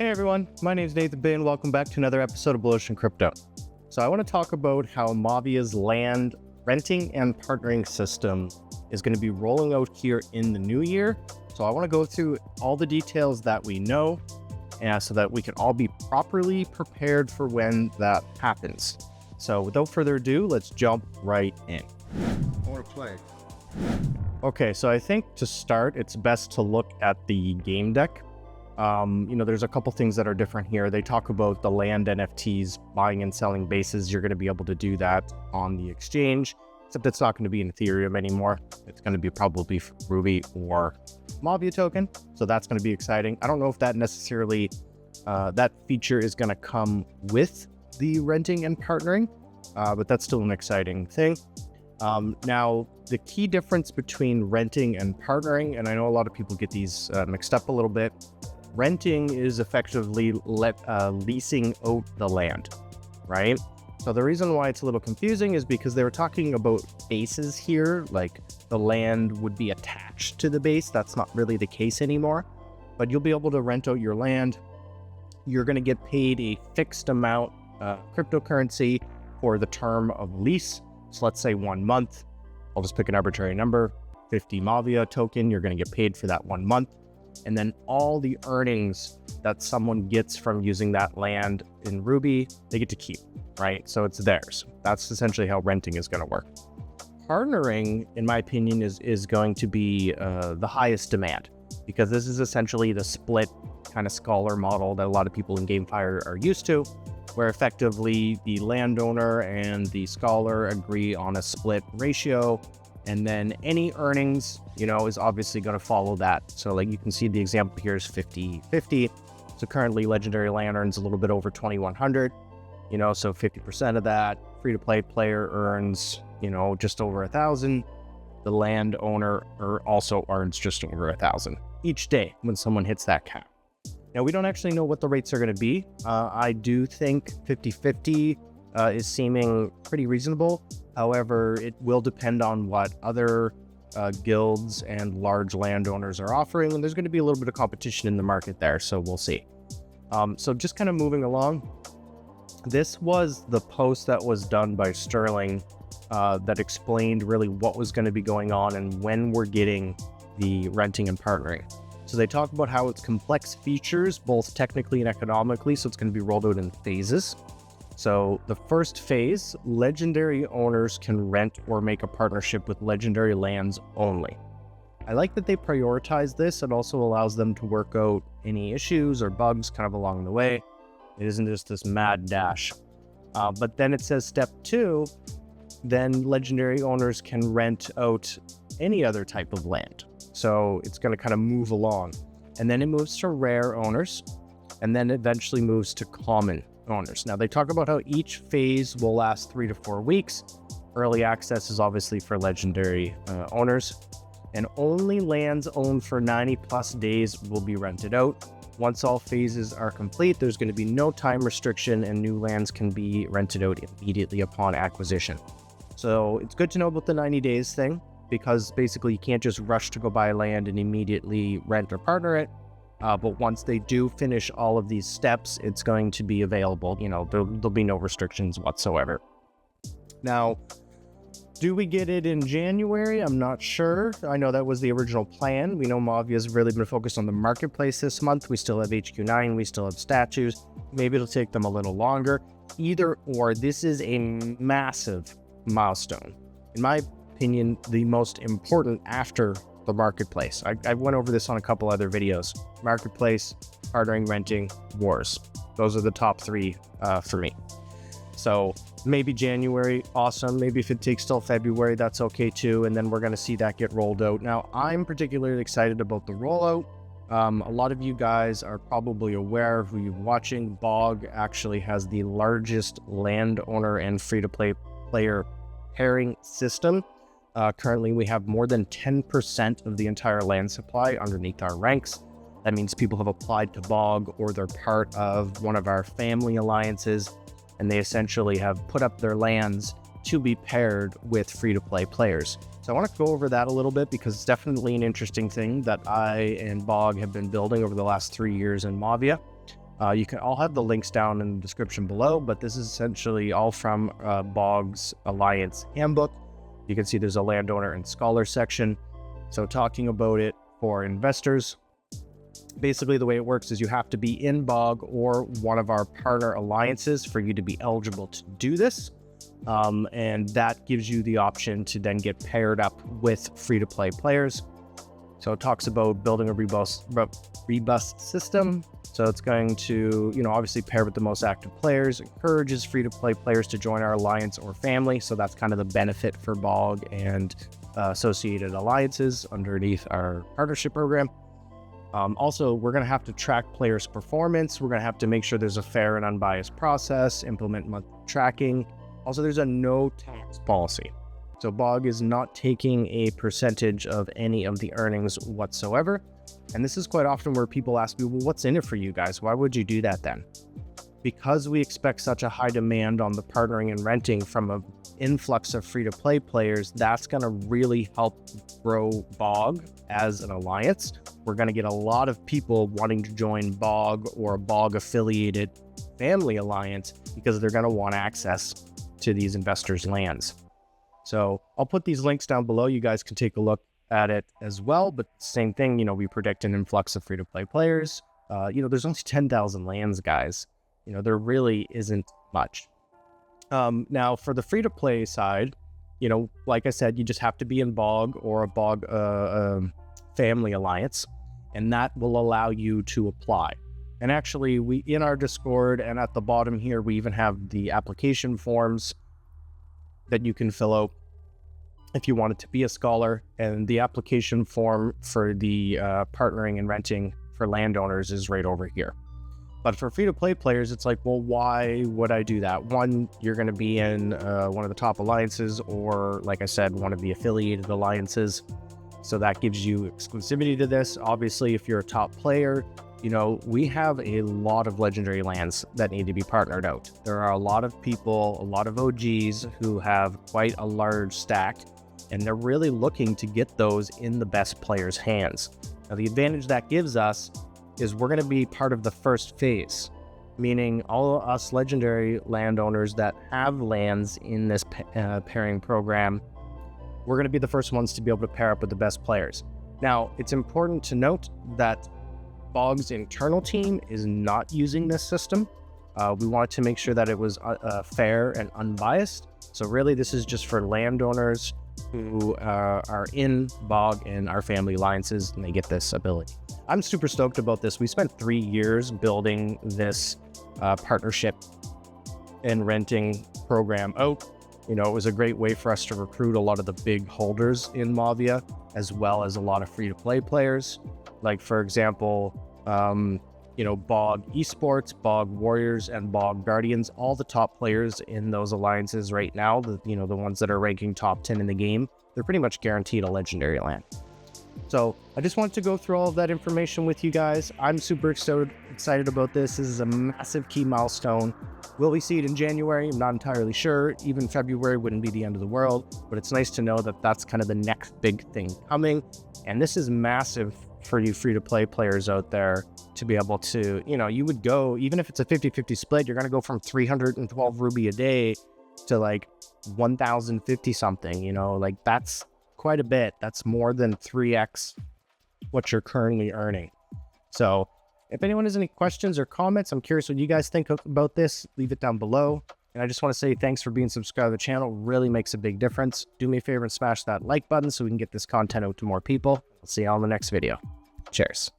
Hey everyone, my name is Nathan Bay and welcome back to another episode of Blu Ocean Crypto. So I want to talk about how Mavia's land renting and partnering system is going to be rolling out here in the new year. So I want to go through all the details that we know so that we can all be properly prepared for when that happens. So without further ado, let's jump right in. I want to play. Okay, so I think to start, it's best to look at the game deck. There's a couple things that are different here. They talk about the land NFTs, buying and selling bases. You're going to be able to do that on the exchange, except it's not going to be in Ethereum anymore. It's going to be probably Ruby or Mavia token. So that's going to be exciting. I don't know if that necessarily, that feature is going to come with the renting and partnering, but that's still an exciting thing. Now, the key difference between renting and partnering, and I know a lot of people get these mixed up a little bit. Renting is effectively leasing out the land, right? So the reason why it's a little confusing is because they were talking about bases here, like the land would be attached to the base. That's not really the case anymore, but you'll be able to rent out your land. You're going to get paid a fixed amount cryptocurrency for the term of lease. So let's say 1 month. I'll just pick an arbitrary number, 50 Mavia token. You're going to get paid for that 1 month. And then all the earnings that someone gets from using that land in Ruby, they get to keep, right? So it's theirs. That's essentially how renting is going to work. Partnering, in my opinion, is going to be the highest demand, because this is essentially the split kind of scholar model that a lot of people in GameFi are used to, where effectively the landowner and the scholar agree on a split ratio. And then any earnings, is obviously going to follow that. So like you can see the example here is 50-50. So currently Legendary Land earns a little bit over 2,100, so 50% of that. Free-to-play player earns, just over 1,000. The landowner also earns just over 1,000 each day when someone hits that cap. Now, we don't actually know what the rates are going to be. I do think 50-50 is seeming pretty reasonable. However, it will depend on what other guilds and large landowners are offering, and there's going to be a little bit of competition in the market there, so we'll see. So just kind of moving along, this was the post that was done by Sterling that explained really what was going to be going on and when we're getting the renting and partnering. So they talk about how it's complex features, both technically and economically, so it's going to be rolled out in phases. So the first phase, legendary owners can rent or make a partnership with legendary lands only. I like that they prioritize this. It also allows them to work out any issues or bugs kind of along the way. It isn't just this mad dash. But then it says step 2, then legendary owners can rent out any other type of land. So it's going to kind of move along. And then it moves to rare owners, and then eventually moves to common owners. Now, they talk about how each phase will last 3 to 4 weeks. Early access is obviously for legendary owners, and only lands owned for 90 plus days will be rented out. Once all phases are complete, there's going to be no time restriction, and new lands can be rented out immediately upon acquisition. So it's good to know about the 90 days thing, because basically you can't just rush to go buy land and immediately rent or partner it. But once they do finish all of these steps, it's going to be available. There'll be no restrictions whatsoever. Now, do we get it in January? I'm not sure. I know that was the original plan. We know Mavia's really been focused on the marketplace this month. We still have HQ9, we still have statues. Maybe it'll take them a little longer. Either or, this is a massive milestone. In my opinion, the most important after the marketplace. I went over this on a couple other videos. Marketplace, partnering, renting, wars. Those are the top 3 for me. So maybe January, awesome. Maybe if it takes till February, that's okay too. And then we're going to see that get rolled out. Now, I'm particularly excited about the rollout. A lot of you guys are probably aware who you're watching. Bog actually has the largest landowner and free-to-play player pairing system. Currently, we have more than 10% of the entire land supply underneath our ranks. That means people have applied to Bog, or they're part of one of our family alliances, and they essentially have put up their lands to be paired with free-to-play players. So I want to go over that a little bit because it's definitely an interesting thing that I and Bog have been building over the last 3 years in Mavia. I'll have the links down in the description below, but this is essentially all from BOG's Alliance Handbook. You can see there's a landowner and scholar section. So talking about it for investors, basically the way it works is you have to be in BOG or one of our partner alliances for you to be eligible to do this. And that gives you the option to then get paired up with free-to-play players. So it talks about building a robust system. So it's going to, obviously pair with the most active players, encourages free-to-play players to join our alliance or family. So that's kind of the benefit for BOG and associated alliances underneath our partnership program. Also, we're going to have to track players' performance. We're going to have to make sure there's a fair and unbiased process, implement monthly tracking. Also, there's a no tax policy. So BOG is not taking a percentage of any of the earnings whatsoever. And this is quite often where people ask me, well, what's in it for you guys? Why would you do that then? Because we expect such a high demand on the partnering and renting from an influx of free-to-play players, that's going to really help grow BOG as an alliance. We're going to get a lot of people wanting to join BOG or a BOG-affiliated family alliance because they're going to want access to these investors' lands. So I'll put these links down below. You guys can take a look at it as well. But same thing, we predict an influx of free-to-play players. There's only 10,000 lands, guys. There really isn't much. Now, for the free-to-play side, like I said, you just have to be in BOG or a BOG family alliance, and that will allow you to apply. And actually, we in our Discord and at the bottom here, we even have the application forms that you can fill out if you wanted to be a scholar. And the application form for the partnering and renting for landowners is right over here. But for free-to-play players, it's like, well, why would I do that? One, you're going to be in one of the top alliances, or like I said, one of the affiliated alliances. So that gives you exclusivity to this. Obviously, if you're a top player, we have a lot of legendary lands that need to be partnered out. There are a lot of people, a lot of OGs who have quite a large stack, and they're really looking to get those in the best players' hands. Now, the advantage that gives us is we're going to be part of the first phase, meaning all of us legendary landowners that have lands in this pairing program, we're going to be the first ones to be able to pair up with the best players. Now, it's important to note that BOG's internal team is not using this system. We wanted to make sure that it was fair and unbiased. So really, this is just for landowners who are in BOG and our family alliances, and they get this ability. I'm super stoked about this. We spent 3 years building this partnership and renting program out. It was a great way for us to recruit a lot of the big holders in Mavia, as well as a lot of free-to-play players. Like, for example, BOG Esports, BOG Warriors, and BOG Guardians, all the top players in those alliances right now, the ones that are ranking top 10 in the game, they're pretty much guaranteed a legendary land. So I just wanted to go through all of that information with you guys. I'm super excited about this. This is a massive key milestone. Will we see it in January? I'm not entirely sure. Even February wouldn't be the end of the world, but it's nice to know that that's kind of the next big thing coming. And this is massive for you free-to-play players out there to be able to, you would go, even if it's a 50-50 split, you're going to go from 312 Ruby a day to like 1,050 something, that's quite a bit. That's more than 3x what you're currently earning. So if anyone has any questions or comments, I'm curious what you guys think about this. Leave it down below. And I just want to say thanks for being subscribed to the channel. Really makes a big difference. Do me a favor and smash that like button so we can get this content out to more people. I'll see you all in the next video. Cheers.